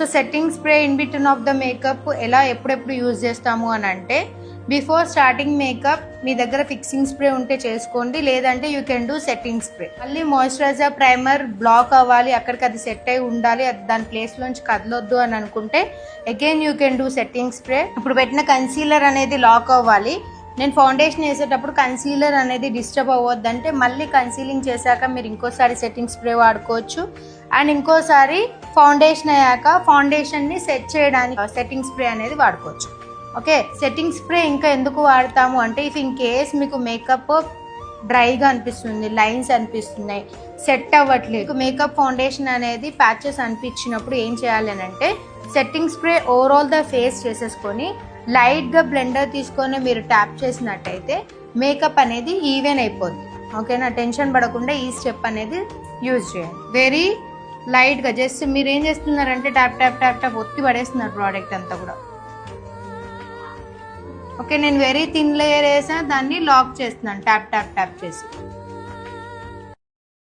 So setting spray in between of the makeup ఎలా ఎప్పుడెప్పుడు use చేస్తాము అని అంటే, బిఫోర్ స్టార్టింగ్ మేకప్ మీ దగ్గర ఫిక్సింగ్ స్ప్రే ఉంటే చేసుకోండి, లేదంటే you can do setting spray. మళ్ళీ మాయిశ్చరైజర్ ప్రైమర్ బ్లాక్ అవ్వాలి, అక్కడికి అది సెట్ అయి ఉండాలి, అది దాని ప్లేస్లోంచి కదలొద్దు అని అనుకుంటే again you can do setting spray. ఇప్పుడు పెట్టిన కన్సీలర్ అనేది లాక్ అవ్వాలి, నేను ఫౌండేషన్ వేసేటప్పుడు కన్సీలర్ అనేది డిస్టర్బ్ అవ్వద్దంటే మళ్ళీ కన్సీలింగ్ చేశాక మీరు ఇంకోసారి సెట్టింగ్ స్ప్రే వాడుకోవచ్చు. అండ్ ఇంకోసారి ఫౌండేషన్ అయ్యాక ఫౌండేషన్ని సెట్ చేయడానికి సెట్టింగ్ స్ప్రే అనేది వాడుకోవచ్చు. ఓకే, సెట్టింగ్ స్ప్రే ఇంకా ఎందుకు వాడతాము అంటే, ఇఫ్ ఇన్ కేస్ మీకు మేకప్ డ్రైగా అనిపిస్తుంది, లైన్స్ అనిపిస్తున్నాయి, సెట్ అవ్వట్లేదు, మేకప్ ఫౌండేషన్ అనేది ప్యాచెస్ అనిపించినప్పుడు ఏం చేయాలి అని అంటే, setting spray overall the face చేసేసుకొని లైట్గా బ్లెండర్ తీసుకొని మీరు ట్యాప్ చేసినట్టయితే మేకప్ అనేది ఈవెన్ అయిపోద్ది. ఓకేనా, టెన్షన్ పడకుండా ఈ స్టెప్ అనేది యూజ్ చేయండి. వెరీ లైట్గా జస్ట్ మీరు ఏం చేస్తున్నారంటే ట్యాప్ ట్యాప్ ట్యాప్ ట్యాప్ ఒత్తి పడేస్తున్నారు ప్రోడక్ట్ అంతా కూడా. ఓకే, నేను వెరీ థిన్ లేయర్ వేసా, దాన్ని లాక్ చేస్తున్నాను ట్యాప్ ట్యాప్ ట్యాప్ చేసి.